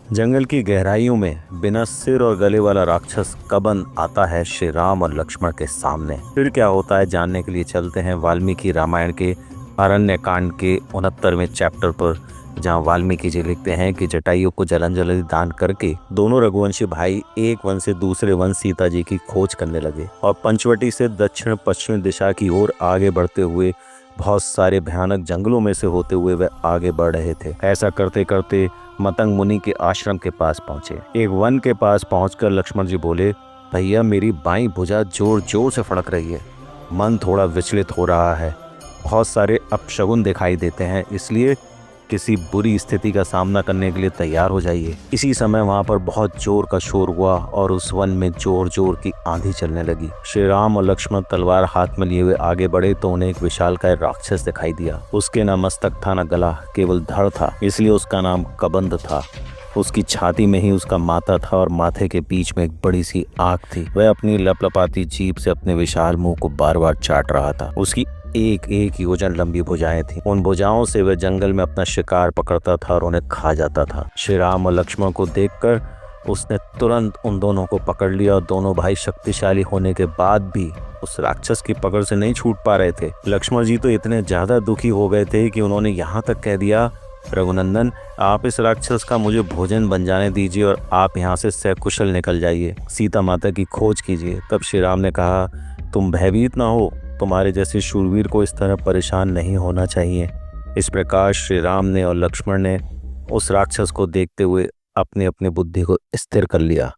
जंगल की गहराइयों में बिना सिर और गले वाला राक्षस कबन आता है श्री राम और लक्ष्मण के सामने। फिर क्या होता है जानने के लिए चलते हैं वाल्मीकि रामायण के अरण्य कांड के 69वें चैप्टर पर, जहां वाल्मीकि जी लिखते हैं कि जटायु को जलांजलि दान करके दोनों रघुवंशी भाई एक वन से दूसरे वन सीता जी की खोज करने लगे और पंचवटी से दक्षिण पश्चिम दिशा की ओर आगे बढ़ते हुए बहुत सारे भयानक जंगलों में से होते हुए वे आगे बढ़ रहे थे। ऐसा करते करते मतंग मुनि के आश्रम के पास पहुंचे। एक वन के पास पहुंचकर लक्ष्मण जी बोले, भैया मेरी बाईं भुजा जोर जोर से फड़क रही है, मन थोड़ा विचलित हो रहा है, बहुत सारे अपशगुन दिखाई देते हैं, इसलिए किसी बुरी स्थिति का सामना करने के लिए तैयार हो जाइए। इसी समय वहां पर बहुत जोर का शोर हुआ और उस वन में जोर जोर की आंधी चलने लगी। श्री राम और लक्ष्मण तलवार हाथ में लिए हुए आगे बढ़े तो उन्हें एक विशालकाय राक्षस दिखाई दिया। उसके न मस्तक था न गला, केवल धड़ था, इसलिए उसका नाम कबंध था। उसकी छाती में ही उसका माथा था और माथे के बीच में एक बड़ी सी आंख थी। वह अपनी लपलपाती जीभ से अपने विशाल मुंह को बार बार चाट रहा था। उसकी एक एक योजन लंबी भुजाएं थी। उन भुजाओं से वह जंगल में अपना शिकार पकड़ता था और उन्हें खा जाता था। श्री राम और लक्ष्मण को देखकर उसने तुरंत उन दोनों को पकड़ लिया और दोनों भाई शक्तिशाली होने के बाद भी उस राक्षस की पकड़ से नहीं छूट पा रहे थे। लक्ष्मण जी तो इतने ज्यादा दुखी हो गए थे कि उन्होंने यहाँ तक कह दिया, रघुनंदन आप इस राक्षस का मुझे भोजन बन जाने दीजिए और आप यहाँ से सकुशल निकल जाइए, सीता माता की खोज कीजिए। तब श्री राम ने कहा, तुम भयभीत ना हो, तुम्हारे जैसे शूरवीर को इस तरह परेशान नहीं होना चाहिए। इस प्रकार श्री राम ने और लक्ष्मण ने उस राक्षस को देखते हुए अपनी अपनी बुद्धि को स्थिर कर लिया।